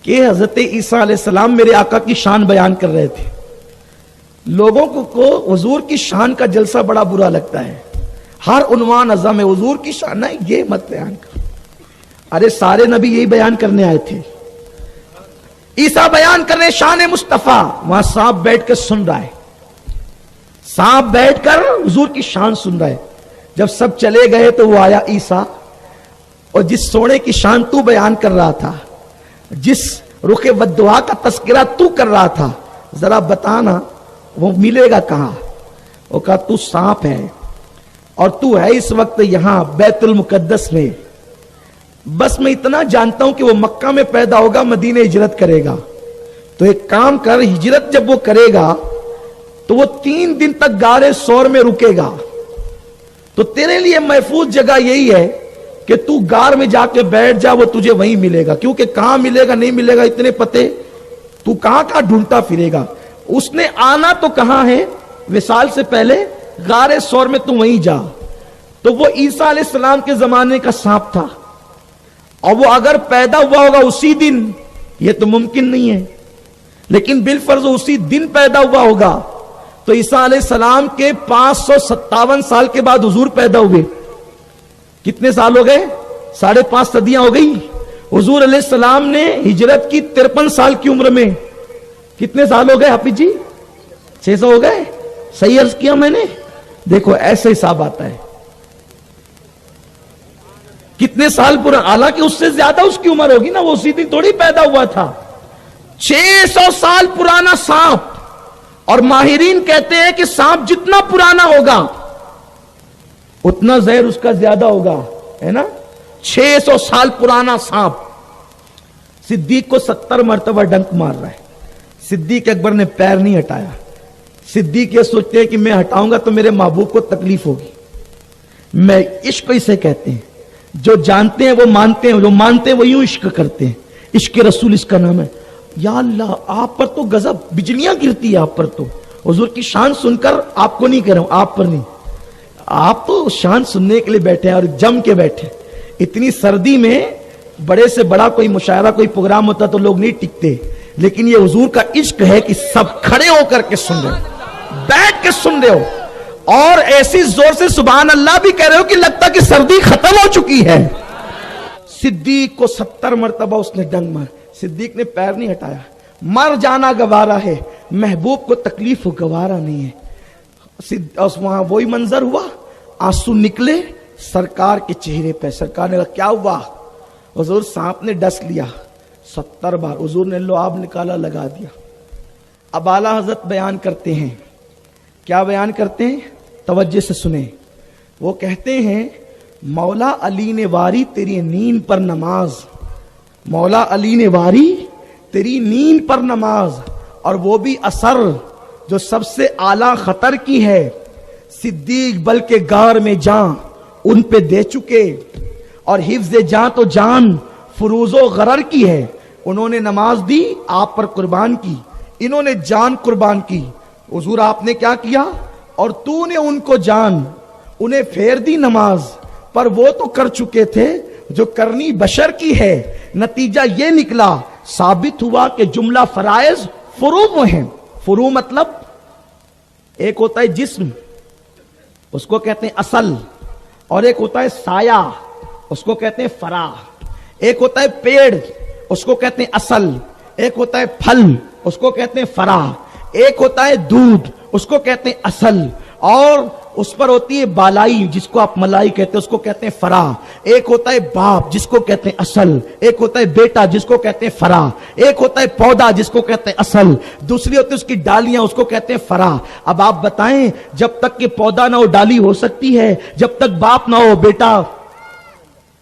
کہ حضرت عیسیٰ علیہ السلام میرے آقا کی شان بیان کر رہے تھے. لوگوں کو حضور کی شان کا جلسہ بڑا برا لگتا ہے. ہر عنوان اعظم ہے حضور کی شان، نہیں یہ مت بیان کر. ارے سارے نبی یہی بیان کرنے آئے تھے. عیسیٰ بیان کر رہے شان مصطفیٰ، وہاں سانپ بیٹھ کر سن رہا ہے. سانپ بیٹھ کر حضور کی شان سن رہا ہے. جب سب چلے گئے تو وہ آیا عیسیٰ، اور جس سونے کی شان تو بیان کر رہا تھا، جس رخ ودعا کا تذکرہ تو کر رہا تھا، ذرا بتانا وہ ملے گا کہاں؟ وہ کہا تو سانپ ہے اور تو ہے اس وقت یہاں بیت المقدس میں. بس میں اتنا جانتا ہوں کہ وہ مکہ میں پیدا ہوگا، مدینہ ہجرت کرے گا. تو ایک کام کر، ہجرت جب وہ کرے گا تو وہ 3 دن تک غار ثور میں رکے گا. تو تیرے لیے محفوظ جگہ یہی ہے کہ تو غار میں جا کے بیٹھ جا، وہ تجھے وہیں ملے گا. کیونکہ کہاں ملے گا نہیں ملے گا اتنے پتے تو کہاں ڈھونڈتا پھرے گا. اس نے آنا تو کہاں ہے؟ وصال سے پہلے غار ثور میں، تو وہیں جا. تو وہ عیسیٰ علیہ السلام کے زمانے کا سانپ تھا، اور وہ اگر پیدا ہوا ہوگا اسی دن، یہ تو ممکن نہیں ہے، لیکن بالفرض اسی دن پیدا ہوا ہوگا. تو عیسیٰ علیہ السلام کے 557 سال کے بعد حضور پیدا ہوئے. کتنے سال ہو گئے؟ 5.5 صدیاں ہو گئی. حضور علیہ السلام نے ہجرت کی 53 سال کی عمر میں. کتنے سال ہو گئے حافظ جی؟ 600 ہو گئے. صحیح عرض کیا میں نے؟ دیکھو ایسے حساب آتا ہے. کتنے سال پرانا، حالانکہ اس سے زیادہ اس کی عمر ہوگی نا، وہ اسی دن تھوڑی پیدا ہوا تھا. 600 سال پرانا سانپ. اور ماہرین کہتے ہیں کہ سانپ جتنا پرانا ہوگا اتنا زہر اس کا زیادہ ہوگا، ہے نا. 600 سال پرانا سانپ. صدیق کو 70 مرتبہ ڈنک مار رہا ہے. صدیق اکبر نے پیر نہیں ہٹایا. صدیق یہ سوچتے ہیں کہ میں ہٹاؤں گا تو میرے محبوب کو تکلیف ہوگی. میں عشق اسے کہتے ہیں، جو جانتے ہیں وہ مانتے ہیں، جو مانتے ہیں وہ یوں عشق کرتے ہیں. عشق رسول اس کا نام ہے. یا اللہ، آپ پر تو غضب، بجلیاں گرتی ہے آپ پر. تو حضور کی شان سن کر، آپ کو نہیں کہہ رہا ہوں، آپ پر نہیں، آپ تو شان سننے کے لیے بیٹھے ہیں اور جم کے بیٹھے. اتنی سردی میں بڑے سے بڑا کوئی مشاعرہ کوئی پروگرام ہوتا تو لوگ نہیں ٹکتے، لیکن یہ حضور کا عشق ہے کہ سب کھڑے ہو کر کے سن رہے ہو، بیٹھ کے سن رہے ہو، اور ایسی زور سے سبحان اللہ بھی کہہ رہے ہو کہ لگتا کہ سردی ختم ہو چکی ہے. صدیق کو 70 مرتبہ اس نے ڈنگ مار. صدیق نے پیر نہیں ہٹایا. مر جانا گوارا ہے، محبوب کو تکلیف گوارا نہیں ہے. وہاں وہی منظر ہوا، آنسو نکلے سرکار کے چہرے پہ. سرکار نے کہا کیا ہوا؟ حضور سانپ نے ڈس لیا 70 بار. حضور نے لعاب نکالا، لگا دیا. اب اعلیٰ حضرت بیان کرتے ہیں. کیا بیان کرتے ہیں؟ توجہ سے سنیں. وہ کہتے ہیں مولا علی نے واری تیری نیند پر نماز، مولا علی نے واری تیری نیند پر نماز، اور وہ بھی اثر جو سب سے اعلیٰ خطر کی ہے. صدیق بلکہ غار میں جان ان پہ دے چکے، اور حفظ جان تو جان فروز و غرر کی ہے. انہوں نے نماز دی، آپ پر قربان کی، انہوں نے جان قربان کی. حضور آپ نے کیا کیا؟ اور تو نے ان کو جان، انہیں پھیر دی نماز، پر وہ تو کر چکے تھے جو کرنی بشر کی ہے. نتیجہ یہ نکلا، ثابت ہوا کہ جملہ فرائض فروع ہیں. فروع مطلب ایک ہوتا ہے جسم، اس کو کہتے ہیں اصل، اور ایک ہوتا ہے سایہ، اس کو کہتے ہیں فرع. ایک ہوتا ہے پیڑ، اس کو کہتے ہیں اصل. ایک ہوتا ہے پھل، اس کو کہتے ہیں فرع. ایک ہوتا ہے دودھ، اس کو کہتے ہیں اصل، اور اس پر ہوتی ہے بالائی جس کو آپ ملائی کہتے ہیں، اس کو کہتے ہیں فرع. ایک ہوتا ہے باپ جس کو کہتے ہیں اصل. ایک ہوتا ہے بیٹا جس کو کہتے ہیں فرع. ایک ہوتا ہے پودا جس کو کہتے ہیں اصل. دوسری ہوتی ہے اس کی ڈالیاں، اس کو کہتے ہیں فرع. اب آپ بتائیں، جب تک کہ پودا نہ ہو ڈالی ہو سکتی ہے؟ جب تک باپ نہ ہو بیٹا،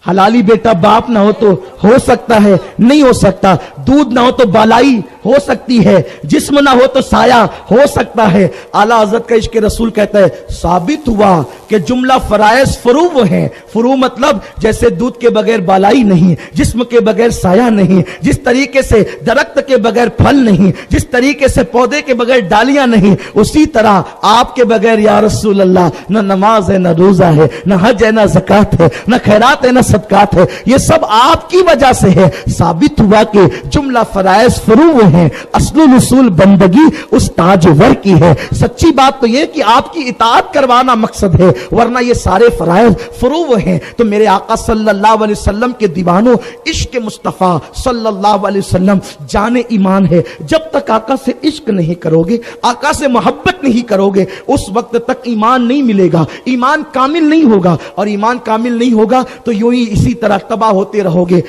حلالی بیٹا باپ نہ ہو تو ہو سکتا ہے؟ نہیں ہو سکتا. دودھ نہ ہو تو بالائی ہو سکتی ہے، جسم نہ ہو تو سایہ ہو سکتا ہے۔ اعلیٰ حضرت کا عشق رسول کہتا ہے ثابت ہوا کہ جملہ فرائض فرو وہ ہیں، فرو مطلب جیسے دودھ کے بغیر بالائی نہیں، جسم کے بغیر سایہ نہیں، جس طریقے سے درخت کے بغیر پھل نہیں، جس طریقے سے پودے کے بغیر ڈالیاں نہیں، اسی طرح آپ کے بغیر یا رسول اللہ نہ نماز ہے، نہ روزہ ہے، نہ حج ہے، نہ زکات ہے، نہ خیرات ہے، نہ صدقات ہے، یہ سب آپ کی وجہ سے ہے۔ ثابت ہوا کہ جملہ فرائض فرو ہیں، اصل الاصول بندگی اس تاجور کی ہے۔ سچی بات تو یہ کہ آپ کی اطاعت کروانا مقصد ہے، ورنہ یہ سارے فرائض فرو ہیں۔ تو میرے آقا صلی اللہ علیہ وسلم کے دیوانوں، عشق مصطفیٰ صلی اللہ علیہ وسلم جان ایمان ہے۔ جب تک آقا سے عشق نہیں کرو گے، آقا سے محبت نہیں کرو گے، اس وقت تک ایمان نہیں ملے گا، ایمان کامل نہیں ہوگا، اور ایمان کامل نہیں ہوگا تو یوں ہی اسی طرح تباہ ہوتے رہو گے۔